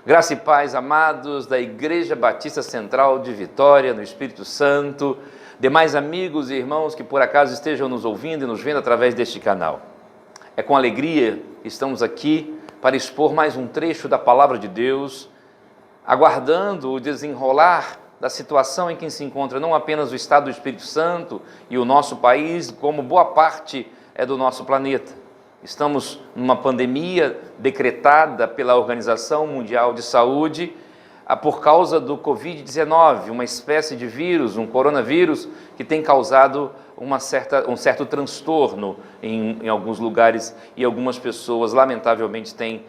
Graça e paz, amados da Igreja Batista Central de Vitória, no Espírito Santo, demais amigos e irmãos que por acaso estejam nos ouvindo e nos vendo através deste canal. É com alegria que estamos aqui para expor mais um trecho da Palavra de Deus, aguardando o desenrolar da situação em que se encontra não apenas o Estado do Espírito Santo e o nosso país, como boa parte do nosso planeta. Estamos numa pandemia decretada pela Organização Mundial de Saúde por causa do Covid-19, uma espécie de vírus, um coronavírus que tem causado um certo transtorno em alguns lugares e algumas pessoas, lamentavelmente, têm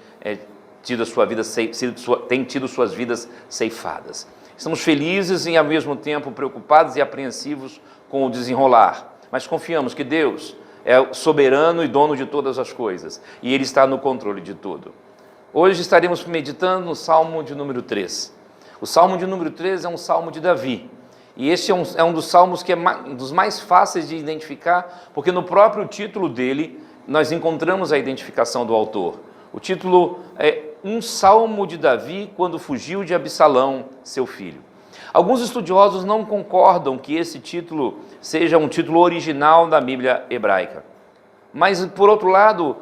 tido suas vidas ceifadas. Estamos felizes e, ao mesmo tempo, preocupados e apreensivos com o desenrolar, mas confiamos que Deus é soberano e dono de todas as coisas, e Ele está no controle de tudo. Hoje estaremos meditando no Salmo de número 3. O Salmo de número 3 é um Salmo de Davi, e este é um dos salmos que é dos mais fáceis de identificar, porque no próprio título dele nós encontramos a identificação do autor. O título é Um Salmo de Davi quando fugiu de Absalão, seu filho. Alguns estudiosos não concordam que esse título seja um título original da Bíblia hebraica. Mas, por outro lado,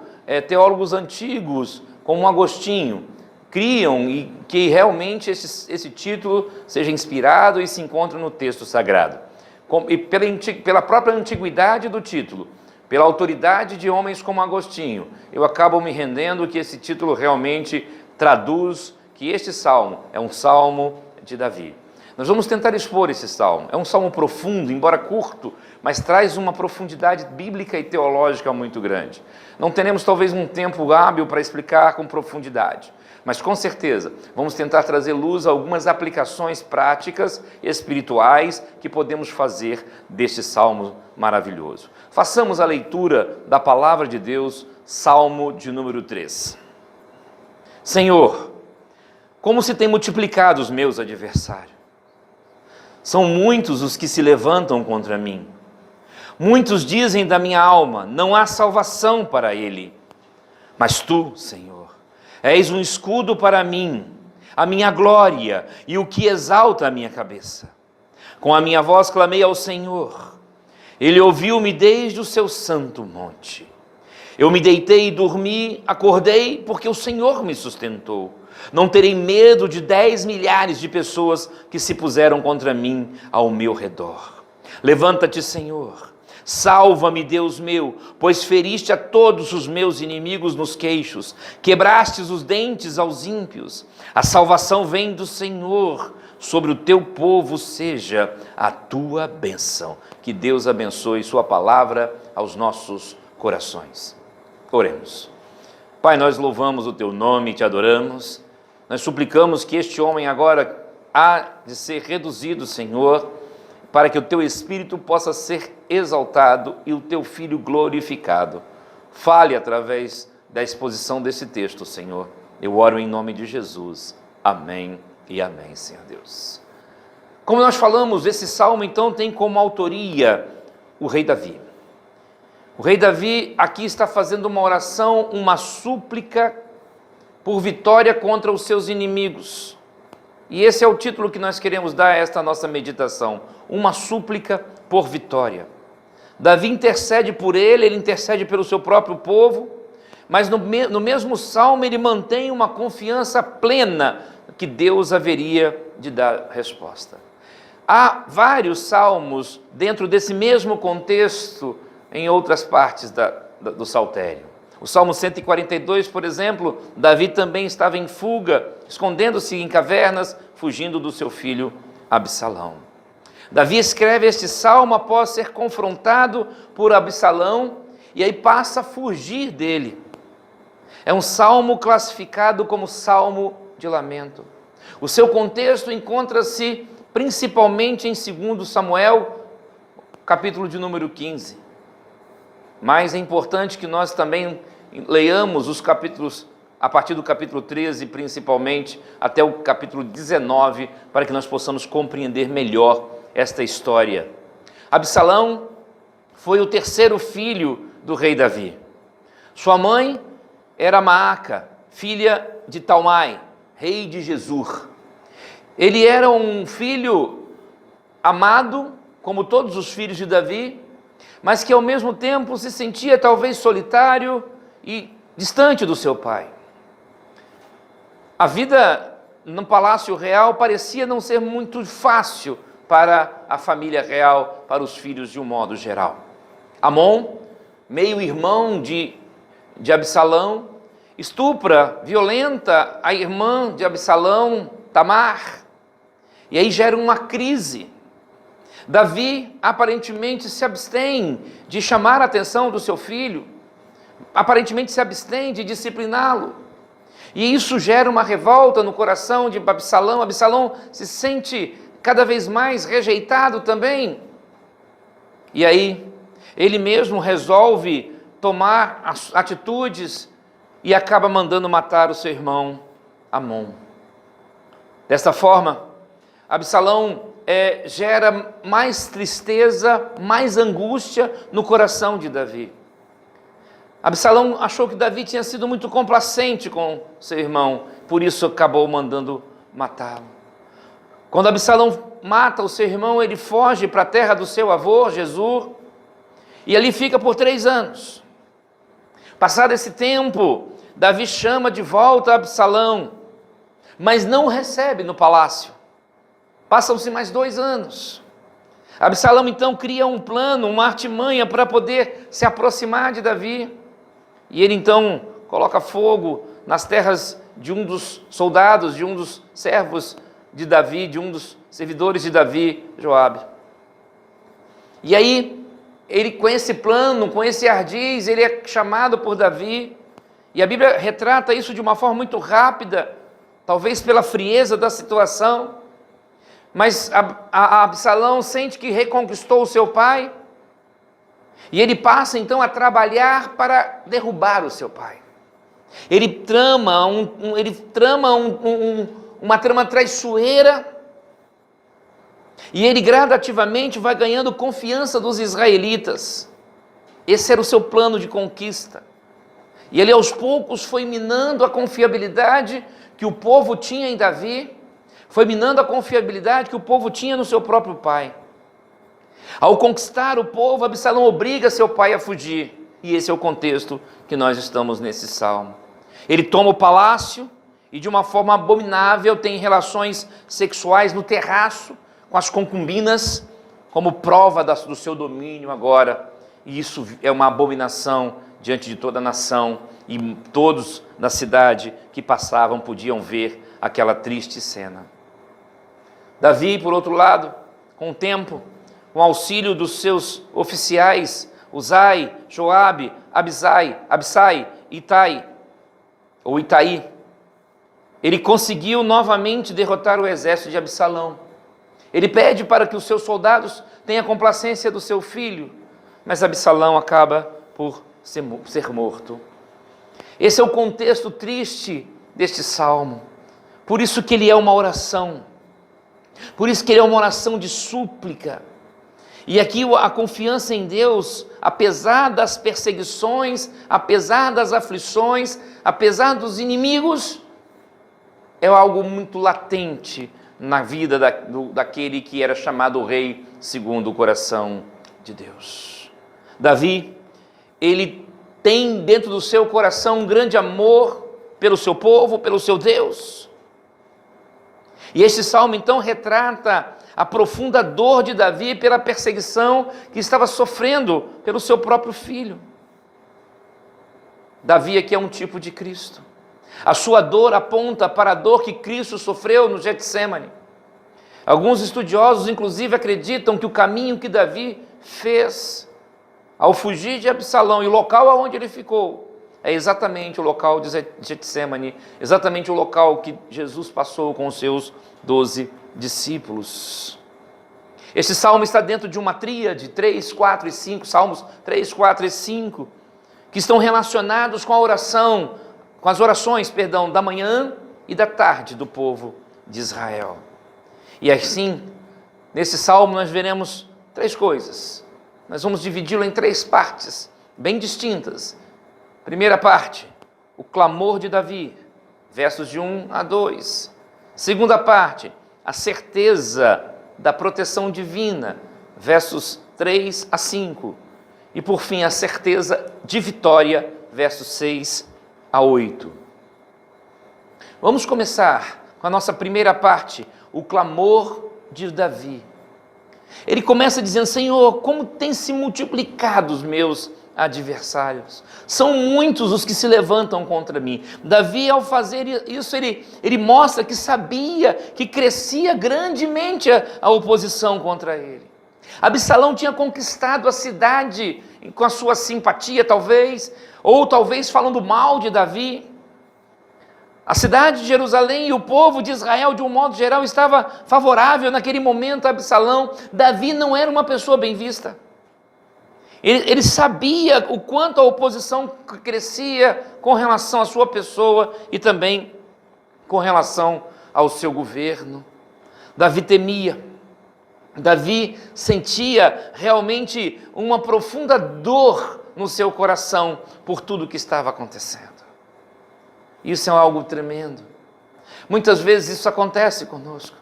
teólogos antigos, como Agostinho, criam que realmente esse título seja inspirado e se encontra no texto sagrado. E pela própria antiguidade do título, pela autoridade de homens como Agostinho, eu acabo me rendendo que esse título realmente traduz que este salmo é um salmo de Davi. Nós vamos tentar expor esse salmo. É um salmo profundo, embora curto, mas traz uma profundidade bíblica e teológica muito grande. Não teremos talvez um tempo hábil para explicar com profundidade, mas com certeza vamos tentar trazer luz a algumas aplicações práticas e espirituais que podemos fazer deste salmo maravilhoso. Façamos a leitura da palavra de Deus, Salmo de número 3. Senhor, como se tem multiplicado os meus adversários. São muitos os que se levantam contra mim. Muitos dizem da minha alma, não há salvação para ele. Mas tu, Senhor, és um escudo para mim, a minha glória e o que exalta a minha cabeça. Com a minha voz clamei ao Senhor. Ele ouviu-me desde o seu santo monte. Eu me deitei e dormi, acordei, porque o Senhor me sustentou. Não terei medo de 10 milhares de pessoas que se puseram contra mim ao meu redor. Levanta-te, Senhor, salva-me, Deus meu, pois feriste a todos os meus inimigos nos queixos, quebrastes os dentes aos ímpios. A salvação vem do Senhor, sobre o teu povo seja a tua bênção. Que Deus abençoe sua palavra aos nossos corações. Oremos. Pai, nós louvamos o teu nome e te adoramos. Nós suplicamos que este homem agora há de ser reduzido, Senhor, para que o teu Espírito possa ser exaltado e o teu Filho glorificado. Fale através da exposição desse texto, Senhor. Eu oro em nome de Jesus. Amém e amém, Senhor Deus. Como nós falamos, esse salmo então tem como autoria o rei Davi. O rei Davi aqui está fazendo uma oração, uma súplica por vitória contra os seus inimigos. E esse é o título que nós queremos dar a esta nossa meditação, uma súplica por vitória. Davi intercede por ele intercede pelo seu próprio povo, mas no mesmo salmo ele mantém uma confiança plena que Deus haveria de dar resposta. Há vários salmos dentro desse mesmo contexto em outras partes do saltério. O Salmo 142, por exemplo, Davi também estava em fuga, escondendo-se em cavernas, fugindo do seu filho Absalão. Davi escreve este salmo após ser confrontado por Absalão e aí passa a fugir dele. É um salmo classificado como salmo de lamento. O seu contexto encontra-se principalmente em 2 Samuel, capítulo de número 15. Mas é importante que nós também leiamos os capítulos, a partir do capítulo 13, principalmente, até o capítulo 19, para que nós possamos compreender melhor esta história. Absalão foi o terceiro filho do rei Davi. Sua mãe era Maaca, filha de Talmai, rei de Gesur. Ele era um filho amado, como todos os filhos de Davi, mas que ao mesmo tempo se sentia talvez solitário e distante do seu pai. A vida no palácio real parecia não ser muito fácil para a família real, para os filhos de um modo geral. Amon, meio-irmão de Absalão, estupra, violenta a irmã de Absalão, Tamar, e aí gera uma crise. Davi aparentemente se abstém de chamar a atenção do seu filho, aparentemente se abstém de discipliná-lo, e isso gera uma revolta no coração de Absalão. Absalão se sente cada vez mais rejeitado também, e aí ele mesmo resolve tomar atitudes e acaba mandando matar o seu irmão Amon. Desta forma, Absalão gera mais tristeza, mais angústia no coração de Davi. Absalão achou que Davi tinha sido muito complacente com seu irmão, por isso acabou mandando matá-lo. Quando Absalão mata o seu irmão, ele foge para a terra do seu avô, Gesur, e ali fica por 3 anos. Passado esse tempo, Davi chama de volta Absalão, mas não o recebe no palácio. Passam-se mais 2 anos. Absalão então cria um plano, uma artimanha para poder se aproximar de Davi. E ele então coloca fogo nas terras de um dos soldados, de um dos servos de Davi, de um dos servidores de Davi, Joabe. E aí, ele com esse plano, com esse ardiz, ele é chamado por Davi. E a Bíblia retrata isso de uma forma muito rápida, talvez pela frieza da situação. Mas Absalão sente que reconquistou o seu pai, e ele passa então a trabalhar para derrubar o seu pai. Ele trama uma trama traiçoeira, e ele gradativamente vai ganhando confiança dos israelitas. Esse era o seu plano de conquista. E ele aos poucos foi minando a confiabilidade que o povo tinha em Davi, foi minando a confiabilidade que o povo tinha no seu próprio pai. Ao conquistar o povo, Absalão obriga seu pai a fugir. E esse é o contexto que nós estamos nesse salmo. Ele toma o palácio e de uma forma abominável tem relações sexuais no terraço com as concubinas, como prova do seu domínio agora. E isso é uma abominação diante de toda a nação, e todos na cidade que passavam podiam ver aquela triste cena. Davi, por outro lado, com o tempo, com o auxílio dos seus oficiais, Uzai, Joabe, Abissai, Itai, ele conseguiu novamente derrotar o exército de Absalão. Ele pede para que os seus soldados tenham complacência do seu filho, mas Absalão acaba por ser morto. Esse é o contexto triste deste salmo. Por isso que ele é uma oração. Por isso que ele é uma oração de súplica. E aqui a confiança em Deus, apesar das perseguições, apesar das aflições, apesar dos inimigos, é algo muito latente na vida daquele que era chamado rei segundo o coração de Deus. Davi, ele tem dentro do seu coração um grande amor pelo seu povo, pelo seu Deus. E este salmo então retrata a profunda dor de Davi pela perseguição que estava sofrendo pelo seu próprio filho. Davi aqui é um tipo de Cristo. A sua dor aponta para a dor que Cristo sofreu no Getsêmani. Alguns estudiosos inclusive acreditam que o caminho que Davi fez ao fugir de Absalão e o local aonde ele ficou é exatamente o local de Getsêmani, exatamente o local que Jesus passou com os seus 12 discípulos. Este salmo está dentro de uma tríade, 3, 4 e 5, salmos 3, 4 e 5, que estão relacionados com a oração, com as orações, da manhã e da tarde do povo de Israel. E assim, nesse salmo nós veremos 3 coisas. Nós vamos dividi-lo em 3 partes, bem distintas. Primeira parte, o clamor de Davi, versos de 1 a 2. Segunda parte, a certeza da proteção divina, versos 3 a 5. E por fim, a certeza de vitória, versos 6 a 8. Vamos começar com a nossa primeira parte, o clamor de Davi. Ele começa dizendo: Senhor, como tem se multiplicado os meus adversários, são muitos os que se levantam contra mim. Davi, ao fazer isso, ele mostra que sabia que crescia grandemente a oposição contra ele. Absalão tinha conquistado a cidade com a sua simpatia, talvez, ou talvez falando mal de Davi. A cidade de Jerusalém e o povo de Israel, de um modo geral, estava favorável naquele momento a Absalão. Davi não era uma pessoa bem vista. Ele sabia o quanto a oposição crescia com relação à sua pessoa e também com relação ao seu governo. Davi temia. Davi sentia realmente uma profunda dor no seu coração por tudo que estava acontecendo. Isso é algo tremendo. Muitas vezes isso acontece conosco.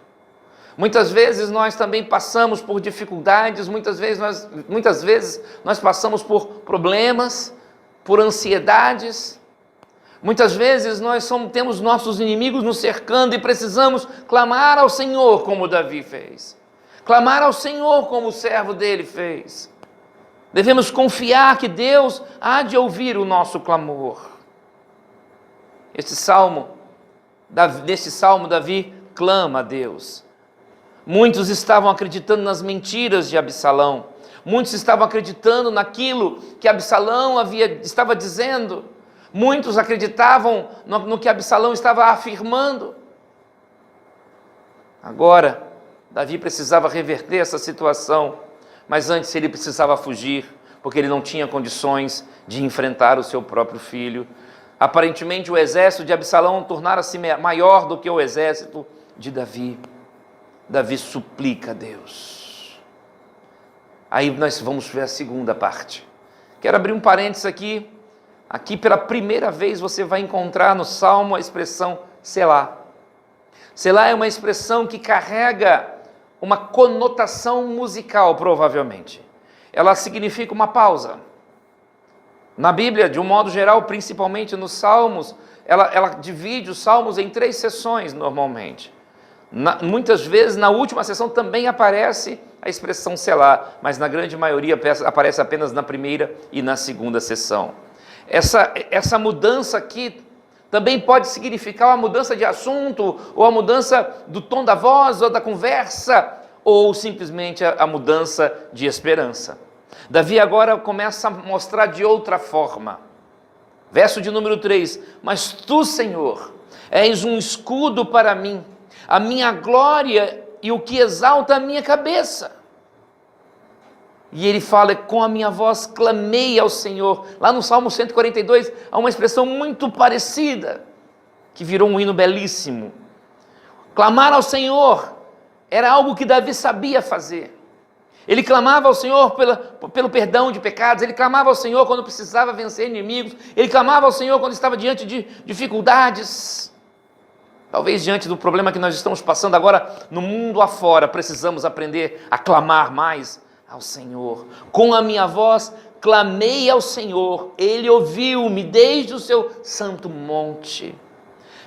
Muitas vezes nós também passamos por dificuldades, muitas vezes nós passamos por problemas, por ansiedades. Muitas vezes nós temos nossos inimigos nos cercando e precisamos clamar ao Senhor como Davi fez. Clamar ao Senhor como o servo dele fez. Devemos confiar que Deus há de ouvir o nosso clamor. Neste salmo, Davi clama a Deus. Muitos estavam acreditando nas mentiras de Absalão. Muitos estavam acreditando naquilo que Absalão estava dizendo. Muitos acreditavam no que Absalão estava afirmando. Agora, Davi precisava reverter essa situação, mas antes ele precisava fugir, porque ele não tinha condições de enfrentar o seu próprio filho. Aparentemente o exército de Absalão tornara-se maior do que o exército de Davi. Davi suplica a Deus. Aí nós vamos ver a segunda parte. Quero abrir um parênteses aqui. Aqui pela primeira vez você vai encontrar no Salmo a expressão Selá. Selá é uma expressão que carrega uma conotação musical, provavelmente. Ela significa uma pausa. Na Bíblia, de um modo geral, principalmente nos Salmos, ela divide os Salmos em 3 sessões normalmente. Muitas vezes, na última sessão também aparece a expressão Selá, mas na grande maioria aparece apenas na primeira e na segunda sessão. Essa mudança aqui também pode significar uma mudança de assunto, ou a mudança do tom da voz, ou da conversa, ou simplesmente a mudança de esperança. Davi agora começa a mostrar de outra forma. Verso de número 3: Mas tu, Senhor, és um escudo para mim, a minha glória e o que exalta a minha cabeça. E ele fala: com a minha voz clamei ao Senhor. Lá no Salmo 142 há uma expressão muito parecida, que virou um hino belíssimo. Clamar ao Senhor era algo que Davi sabia fazer. Ele clamava ao Senhor pelo perdão de pecados, ele clamava ao Senhor quando precisava vencer inimigos, ele clamava ao Senhor quando estava diante de dificuldades. Talvez diante do problema que nós estamos passando agora no mundo afora, precisamos aprender a clamar mais ao Senhor. Com a minha voz clamei ao Senhor, Ele ouviu-me desde o seu santo monte.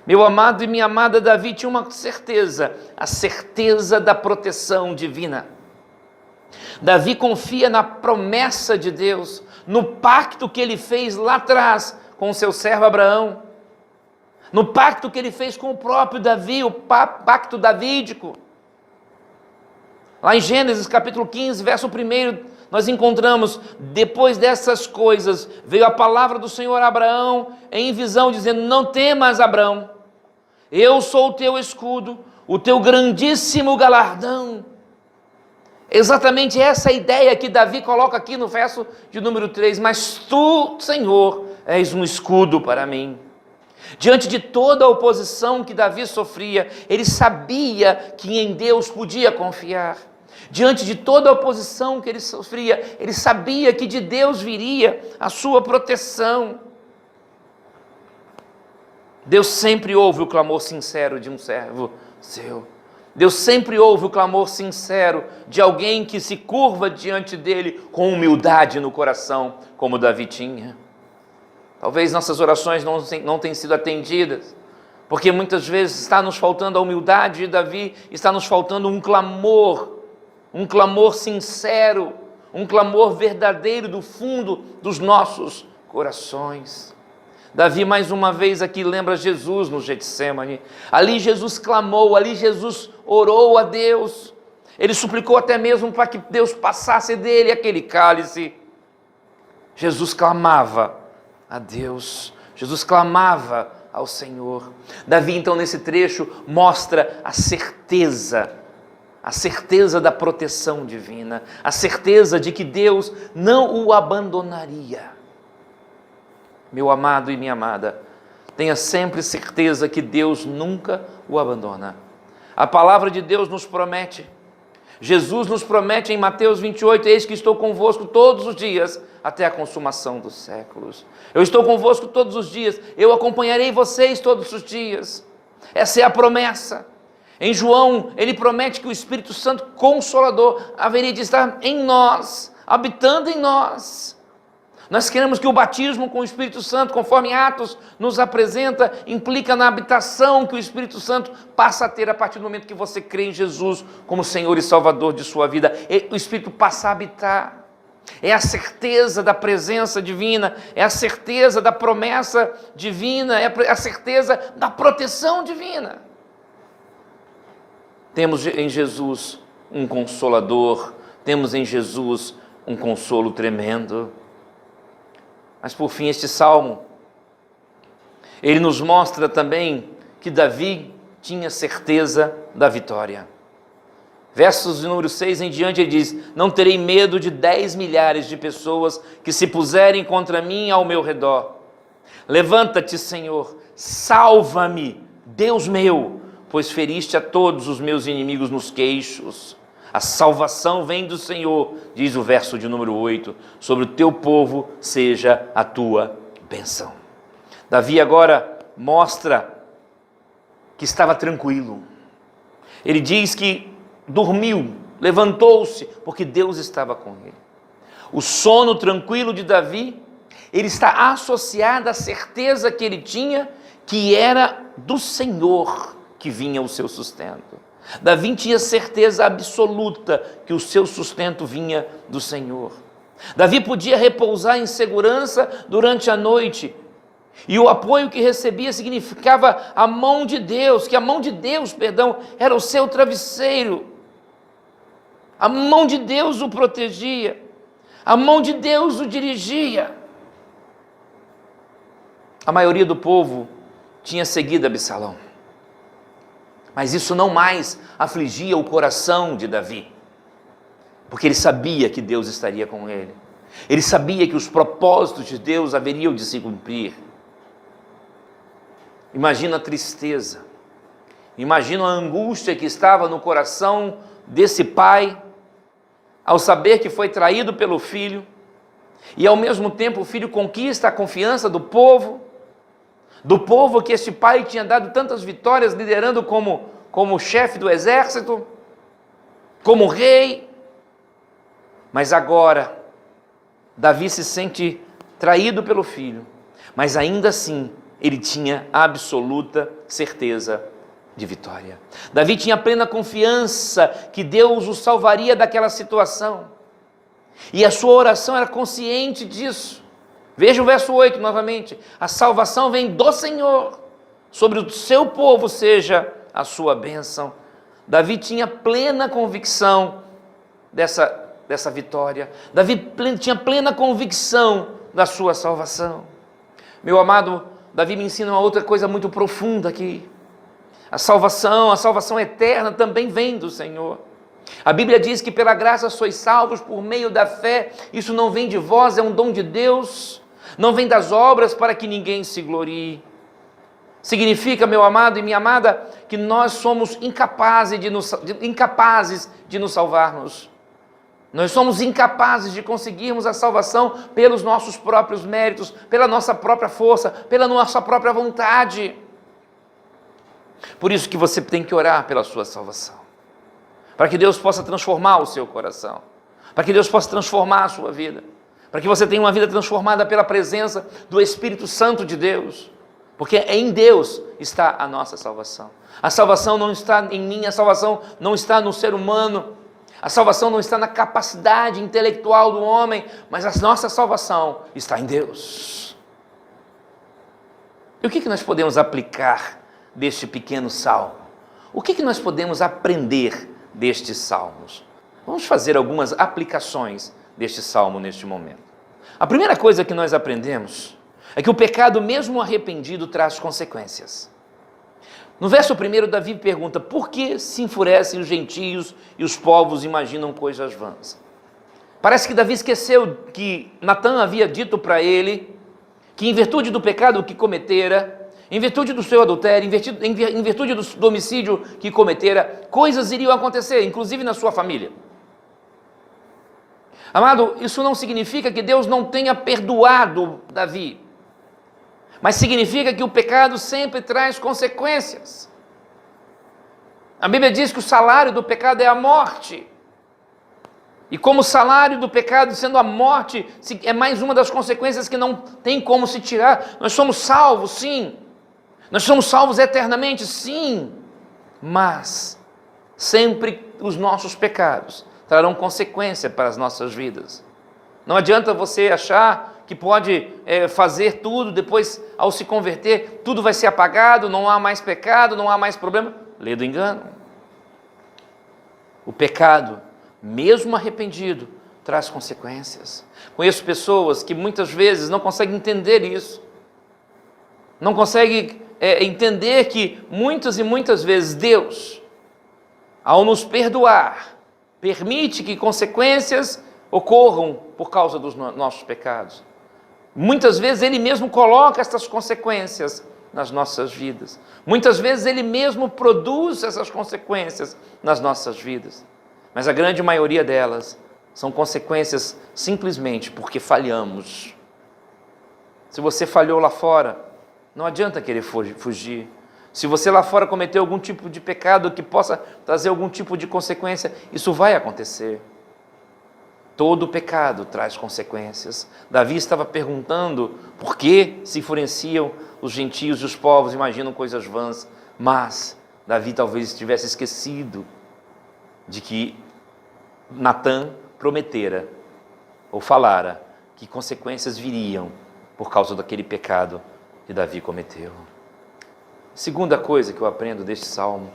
Meu amado e minha amada, Davi tinha uma certeza, a certeza da proteção divina. Davi confia na promessa de Deus, no pacto que ele fez lá atrás com o seu servo Abraão, no pacto que ele fez com o próprio Davi, o pacto davídico. Lá em Gênesis capítulo 15, verso 1, nós encontramos: depois dessas coisas, veio a palavra do Senhor a Abraão em visão, dizendo: não temas, Abraão, eu sou o teu escudo, o teu grandíssimo galardão. Exatamente essa ideia que Davi coloca aqui no verso de número 3, mas tu, Senhor, és um escudo para mim. Diante de toda a oposição que Davi sofria, ele sabia que em Deus podia confiar. Diante de toda a oposição que ele sofria, ele sabia que de Deus viria a sua proteção. Deus sempre ouve o clamor sincero de um servo seu. Deus sempre ouve o clamor sincero de alguém que se curva diante dele com humildade no coração, como Davi tinha. Talvez nossas orações não tenham sido atendidas, porque muitas vezes está nos faltando a humildade de Davi, está nos faltando um clamor sincero, um clamor verdadeiro do fundo dos nossos corações. Davi mais uma vez aqui lembra Jesus no Getsêmani. Ali Jesus clamou, ali Jesus orou a Deus. Ele suplicou até mesmo para que Deus passasse dele aquele cálice. Jesus clamava a Deus, Jesus clamava ao Senhor. Davi então nesse trecho mostra a certeza da proteção divina, a certeza de que Deus não o abandonaria. Meu amado e minha amada, tenha sempre certeza que Deus nunca o abandona. A palavra de Deus nos promete, Jesus nos promete em Mateus 28, eis que estou convosco todos os dias, até a consumação dos séculos. Eu estou convosco todos os dias, eu acompanharei vocês todos os dias. Essa é a promessa. Em João, ele promete que o Espírito Santo Consolador haveria de estar em nós, habitando em nós. Nós queremos que o batismo com o Espírito Santo, conforme Atos nos apresenta, implica na habitação que o Espírito Santo passa a ter a partir do momento que você crê em Jesus como Senhor e Salvador de sua vida. O Espírito passa a habitar. É a certeza da presença divina, é a certeza da promessa divina, é a certeza da proteção divina. Temos em Jesus um Consolador, temos em Jesus um consolo tremendo. Mas por fim este salmo, ele nos mostra também que Davi tinha certeza da vitória. Versos de número 6 em diante ele diz, não terei medo de 10 milhares de pessoas que se puserem contra mim ao meu redor. Levanta-te, Senhor, salva-me, Deus meu, pois feriste a todos os meus inimigos nos queixos. A salvação vem do Senhor, diz o verso de número 8, sobre o teu povo seja a tua bênção. Davi agora mostra que estava tranquilo. Ele diz que dormiu, levantou-se, porque Deus estava com ele. O sono tranquilo de Davi, ele está associado à certeza que ele tinha, que era do Senhor que vinha o seu sustento. Davi tinha certeza absoluta que o seu sustento vinha do Senhor. Davi podia repousar em segurança durante a noite, e o apoio que recebia significava a mão de Deus, era o seu travesseiro. A mão de Deus o protegia, a mão de Deus o dirigia. A maioria do povo tinha seguido Absalão. Mas isso não mais afligia o coração de Davi, porque ele sabia que Deus estaria com ele. Ele sabia que os propósitos de Deus haveriam de se cumprir. Imagina a tristeza, imagina a angústia que estava no coração desse pai, ao saber que foi traído pelo filho, e ao mesmo tempo o filho conquista a confiança do povo que este pai tinha dado tantas vitórias, liderando como chefe do exército, como rei. Mas agora, Davi se sente traído pelo filho, mas ainda assim, ele tinha absoluta certeza de vitória. Davi tinha plena confiança que Deus o salvaria daquela situação, e a sua oração era consciente disso. Veja o verso 8 novamente, a salvação vem do Senhor, sobre o seu povo seja a sua bênção. Davi tinha plena convicção dessa vitória, Davi tinha plena convicção da sua salvação. Meu amado, Davi me ensina uma outra coisa muito profunda aqui. A salvação eterna também vem do Senhor. A Bíblia diz que pela graça sois salvos por meio da fé. Isso não vem de vós, é um dom de Deus. Não vem das obras para que ninguém se glorie. Significa, meu amado e minha amada, que nós somos incapazes de nos salvarmos. Nós somos incapazes de conseguirmos a salvação pelos nossos próprios méritos, pela nossa própria força, pela nossa própria vontade. Por isso que você tem que orar pela sua salvação, para que Deus possa transformar o seu coração, para que Deus possa transformar a sua vida, para que você tenha uma vida transformada pela presença do Espírito Santo de Deus, porque em Deus está a nossa salvação. A salvação não está em mim, a salvação não está no ser humano, a salvação não está na capacidade intelectual do homem, mas a nossa salvação está em Deus. E o que nós podemos aplicar deste pequeno salmo? O que nós podemos aprender destes salmos? Vamos fazer algumas aplicações deste salmo neste momento. A primeira coisa que nós aprendemos é que o pecado, mesmo arrependido, traz consequências. No verso 1, Davi pergunta: por que se enfurecem os gentios e os povos imaginam coisas vãs? Parece que Davi esqueceu que Natã havia dito para ele que, em virtude do pecado que cometera, em virtude do seu adultério, em virtude do homicídio que cometera, coisas iriam acontecer, inclusive na sua família. Amado, isso não significa que Deus não tenha perdoado Davi, mas significa que o pecado sempre traz consequências. A Bíblia diz que o salário do pecado é a morte. E como o salário do pecado sendo a morte, é mais uma das consequências que não tem como se tirar. Nós somos salvos, sim. Nós somos salvos eternamente, sim. Mas sempre os nossos pecados trarão consequência para as nossas vidas. Não adianta você achar que pode fazer tudo, depois ao se converter, tudo vai ser apagado, não há mais pecado, não há mais problema. Lê do engano. O pecado, mesmo arrependido, traz consequências. Conheço pessoas que muitas vezes não conseguem entender isso. Não conseguem entender que muitas e muitas vezes Deus, ao nos perdoar, permite que consequências ocorram por causa dos nossos pecados. Muitas vezes Ele mesmo coloca essas consequências nas nossas vidas. Muitas vezes Ele mesmo produz essas consequências nas nossas vidas. Mas a grande maioria delas são consequências simplesmente porque falhamos. Se você falhou lá fora, não adianta querer fugir. Se você lá fora cometeu algum tipo de pecado que possa trazer algum tipo de consequência, isso vai acontecer. Todo pecado traz consequências. Davi estava perguntando por que se influenciam os gentios e os povos, imaginam coisas vãs. Mas Davi talvez tivesse esquecido de que Natã prometera ou falara que consequências viriam por causa daquele pecado que Davi cometeu. Segunda coisa que eu aprendo deste salmo: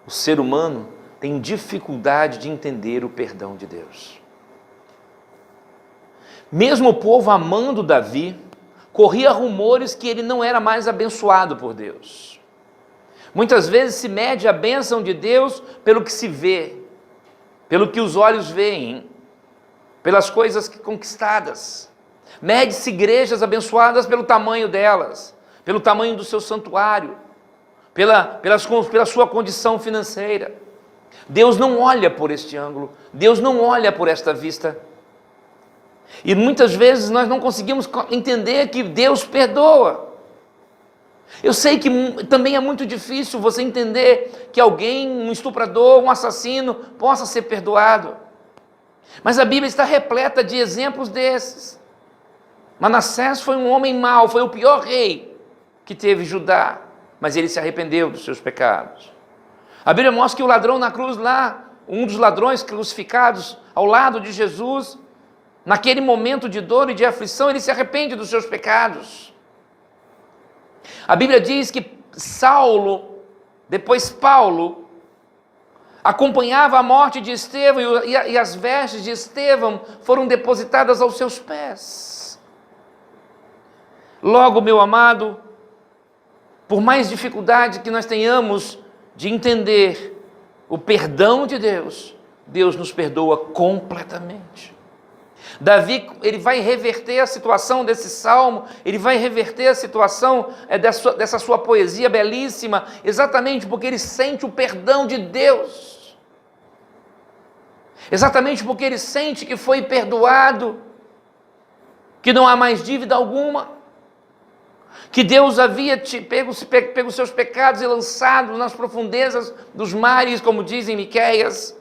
o ser humano tem dificuldade de entender o perdão de Deus. Mesmo o povo amando Davi, corria rumores que ele não era mais abençoado por Deus. Muitas vezes se mede a bênção de Deus pelo que se vê, pelo que os olhos veem, pelas coisas conquistadas. Mede-se igrejas abençoadas pelo tamanho delas, pelo tamanho do seu santuário, pela sua condição financeira. Deus não olha por este ângulo, Deus não olha por esta vista. E muitas vezes nós não conseguimos entender que Deus perdoa. Eu sei que também é muito difícil você entender que alguém, um estuprador, um assassino, possa ser perdoado. Mas a Bíblia está repleta de exemplos desses. Manassés foi um homem mau, foi o pior rei que teve Judá, mas ele se arrependeu dos seus pecados. A Bíblia mostra que o ladrão na cruz lá, um dos ladrões crucificados ao lado de Jesus, naquele momento de dor e de aflição, ele se arrepende dos seus pecados. A Bíblia diz que Saulo, depois Paulo, acompanhava a morte de Estevão e as vestes de Estevão foram depositadas aos seus pés. Logo, meu amado, por mais dificuldade que nós tenhamos de entender o perdão de Deus, Deus nos perdoa completamente. Davi, ele vai reverter a situação desse salmo, ele vai reverter a situação dessa sua poesia belíssima, exatamente porque ele sente o perdão de Deus, exatamente porque ele sente que foi perdoado, que não há mais dívida alguma. que Deus havia pego os seus pecados e lançado nas profundezas dos mares, como diz em Miqueias,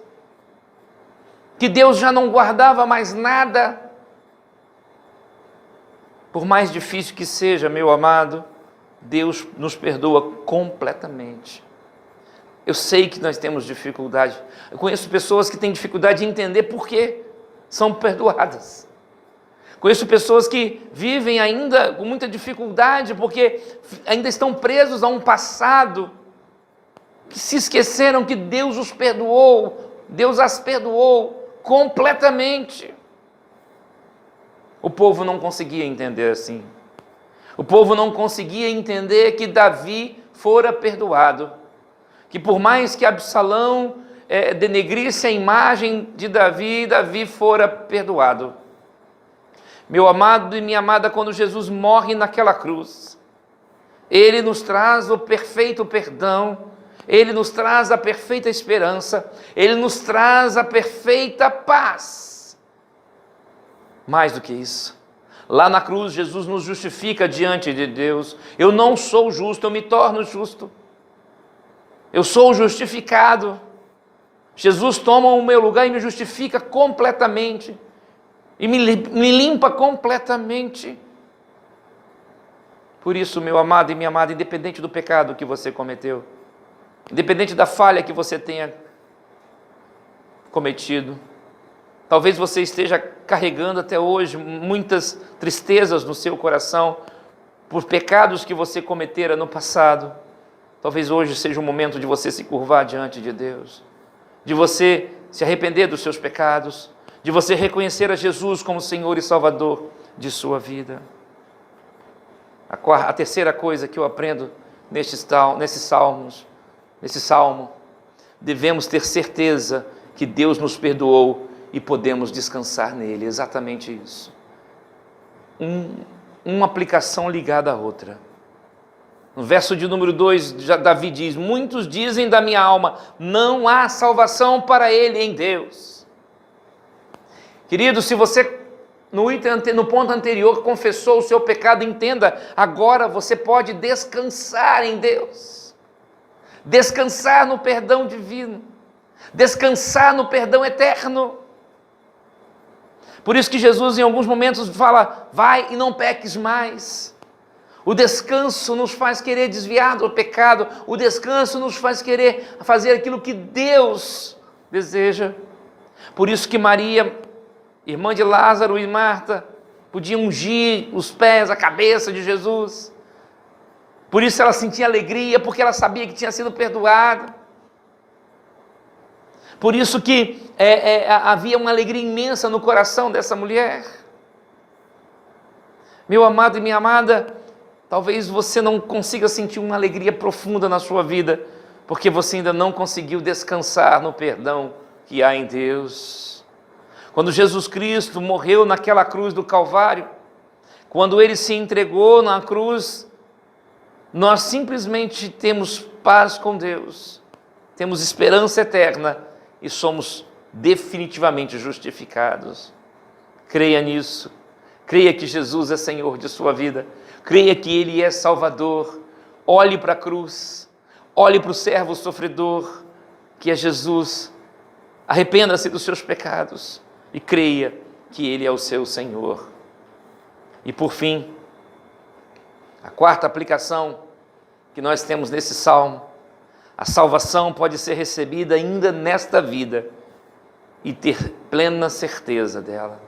que Deus já não guardava mais nada. Por mais difícil que seja, meu amado, Deus nos perdoa completamente. Eu sei que nós temos dificuldade. Eu conheço pessoas que têm dificuldade de entender por que são perdoadas. Conheço pessoas que vivem ainda com muita dificuldade porque ainda estão presos a um passado, que se esqueceram que Deus os perdoou, Deus as perdoou completamente. O povo não conseguia entender assim. O povo não conseguia entender que Davi fora perdoado, que por mais que Absalão denegrisse a imagem de Davi, Davi fora perdoado. Meu amado e minha amada, quando Jesus morre naquela cruz, Ele nos traz o perfeito perdão, Ele nos traz a perfeita esperança, Ele nos traz a perfeita paz. Mais do que isso, lá na cruz Jesus nos justifica diante de Deus. Eu não sou justo, eu me torno justo. Eu sou justificado. Jesus toma o meu lugar e me justifica completamente. E me limpa completamente. Por isso, meu amado e minha amada, independente do pecado que você cometeu, independente da falha que você tenha cometido, talvez você esteja carregando até hoje muitas tristezas no seu coração por pecados que você cometera no passado. Talvez hoje seja o momento de você se curvar diante de Deus, de você se arrepender dos seus pecados, de você reconhecer a Jesus como Senhor e Salvador de sua vida. A terceira coisa que eu aprendo nesse salmo, devemos ter certeza que Deus nos perdoou e podemos descansar nele. Exatamente isso. Uma aplicação ligada à outra. No verso de número 2, Davi diz: muitos dizem da minha alma, não há salvação para ele em Deus. Querido, se você no ponto anterior confessou o seu pecado, entenda, agora você pode descansar em Deus, descansar no perdão divino, descansar no perdão eterno. Por isso que Jesus em alguns momentos fala: vai e não peques mais. O descanso nos faz querer desviar do pecado, o descanso nos faz querer fazer aquilo que Deus deseja. Por isso que Maria, irmã de Lázaro, e Marta podiam ungir os pés, a cabeça de Jesus. Por isso ela sentia alegria, porque ela sabia que tinha sido perdoada. Por isso que havia uma alegria imensa no coração dessa mulher. Meu amado e minha amada, talvez você não consiga sentir uma alegria profunda na sua vida, porque você ainda não conseguiu descansar no perdão que há em Deus. Quando Jesus Cristo morreu naquela cruz do Calvário, quando Ele se entregou na cruz, nós simplesmente temos paz com Deus, temos esperança eterna e somos definitivamente justificados. Creia nisso, creia que Jesus é Senhor de sua vida, creia que Ele é Salvador. Olhe para a cruz, olhe para o servo sofredor, que é Jesus. Arrependa-se dos seus pecados e creia que Ele é o seu Senhor. E por fim, a quarta aplicação que nós temos nesse salmo: a salvação pode ser recebida ainda nesta vida e ter plena certeza dela.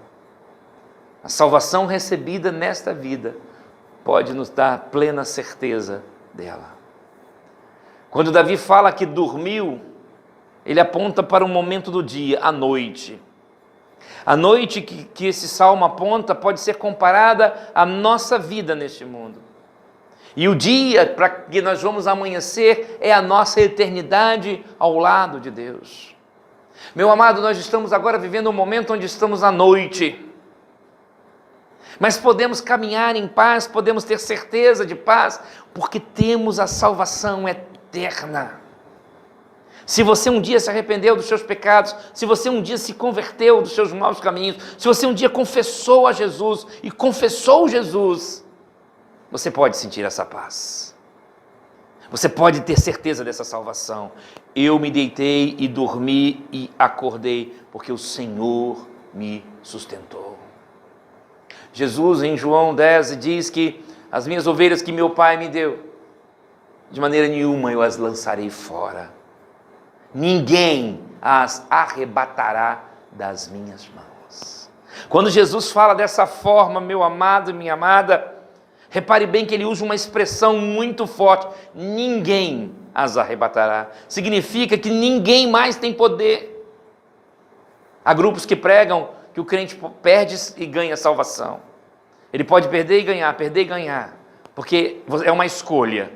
A salvação recebida nesta vida pode nos dar plena certeza dela. Quando Davi fala que dormiu, ele aponta para um momento do dia, a noite. A noite que esse salmo aponta pode ser comparada à nossa vida neste mundo. E o dia para que nós vamos amanhecer é a nossa eternidade ao lado de Deus. Meu amado, nós estamos agora vivendo um momento onde estamos à noite. Mas podemos caminhar em paz, podemos ter certeza de paz, porque temos a salvação eterna. Se você um dia se arrependeu dos seus pecados, se você um dia se converteu dos seus maus caminhos, se você um dia confessou a Jesus e confessou Jesus, você pode sentir essa paz. Você pode ter certeza dessa salvação. Eu me deitei e dormi e acordei, porque o Senhor me sustentou. Jesus, em João 10, diz que as minhas ovelhas que meu Pai me deu, de maneira nenhuma eu as lançarei fora. Ninguém as arrebatará das minhas mãos. Quando Jesus fala dessa forma, meu amado e minha amada, repare bem que ele usa uma expressão muito forte: ninguém as arrebatará. Significa que ninguém mais tem poder. Há grupos que pregam que o crente perde e ganha salvação. Ele pode perder e ganhar, porque é uma escolha.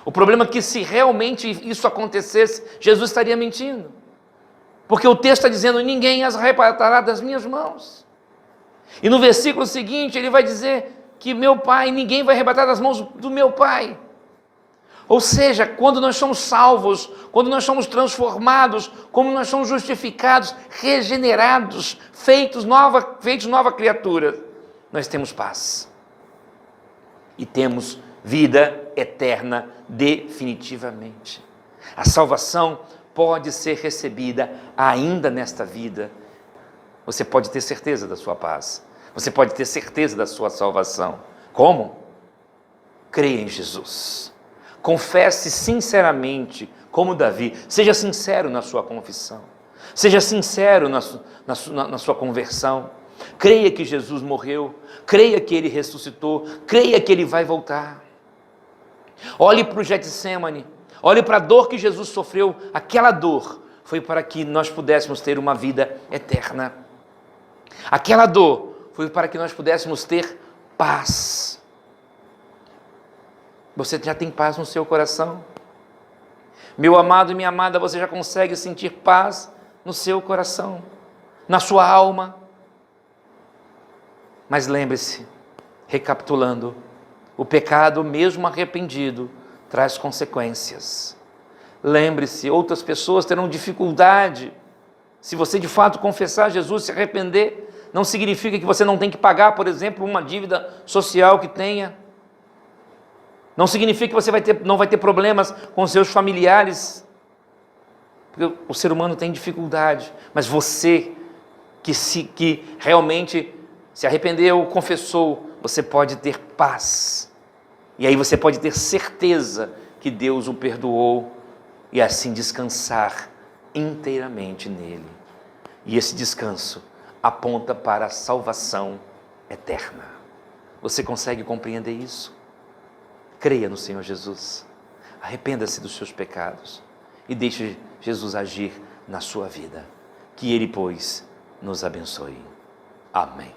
O problema é que se realmente isso acontecesse, Jesus estaria mentindo. Porque o texto está dizendo: ninguém as arrebatará das minhas mãos. E no versículo seguinte ele vai dizer que meu Pai, ninguém vai arrebatar das mãos do meu Pai. Ou seja, quando nós somos salvos, quando nós somos transformados, como nós somos justificados, regenerados, feitos nova criatura, nós temos paz. E temos vida eterna definitivamente. A salvação pode ser recebida ainda nesta vida. Você pode ter certeza da sua paz. Você pode ter certeza da sua salvação. Como? Creia em Jesus. Confesse sinceramente, como Davi. Seja sincero na sua confissão. Seja sincero na sua conversão. Creia que Jesus morreu. Creia que Ele ressuscitou. Creia que Ele vai voltar. Olhe para o Getsemane. Olhe para a dor que Jesus sofreu. Aquela dor foi para que nós pudéssemos ter uma vida eterna. Aquela dor foi para que nós pudéssemos ter paz. Você já tem paz no seu coração? Meu amado e minha amada, você já consegue sentir paz no seu coração, na sua alma? Mas lembre-se, recapitulando, o pecado, mesmo arrependido, traz consequências. Lembre-se, outras pessoas terão dificuldade. Se você de fato confessar Jesus, se arrepender, não significa que você não tem que pagar, por exemplo, uma dívida social que tenha. Não significa que você não vai ter problemas com seus familiares. Porque o ser humano tem dificuldade. Mas você que realmente se arrependeu, confessou, você pode ter paz. E aí você pode ter certeza que Deus o perdoou e assim descansar inteiramente nele. E esse descanso aponta para a salvação eterna. Você consegue compreender isso? Creia no Senhor Jesus. Arrependa-se dos seus pecados e deixe Jesus agir na sua vida. Que Ele, pois, nos abençoe. Amém.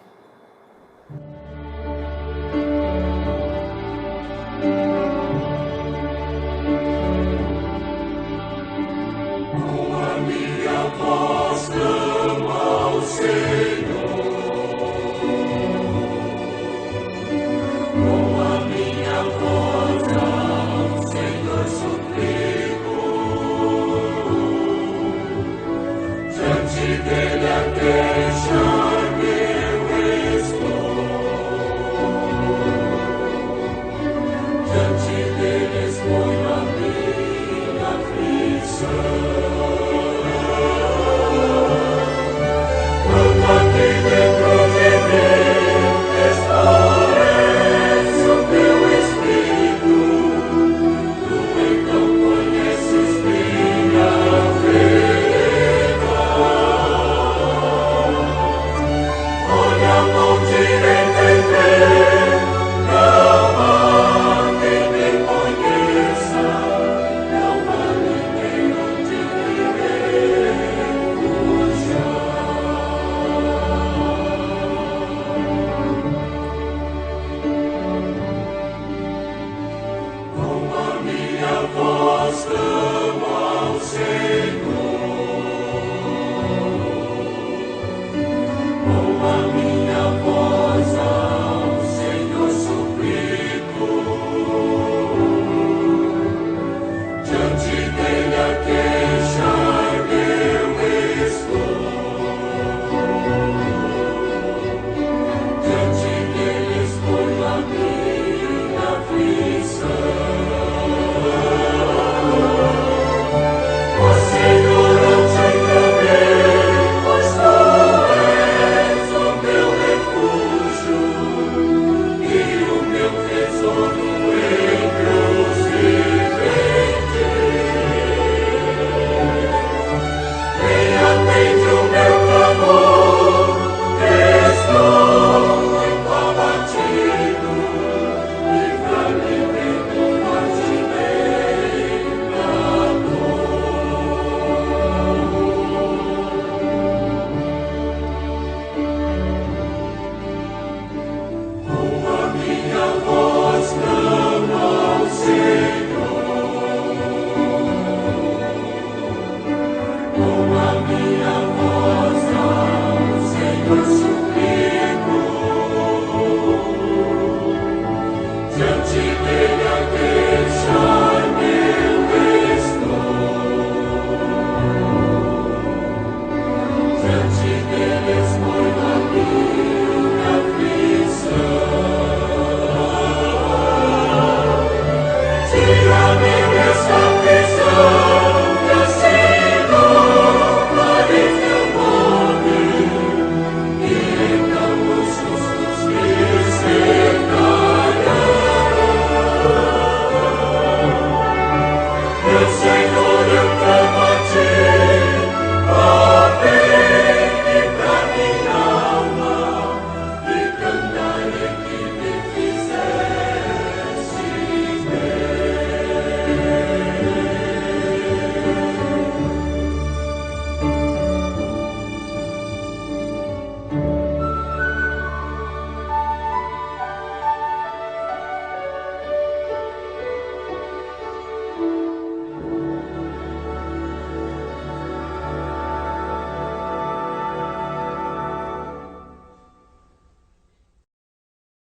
você.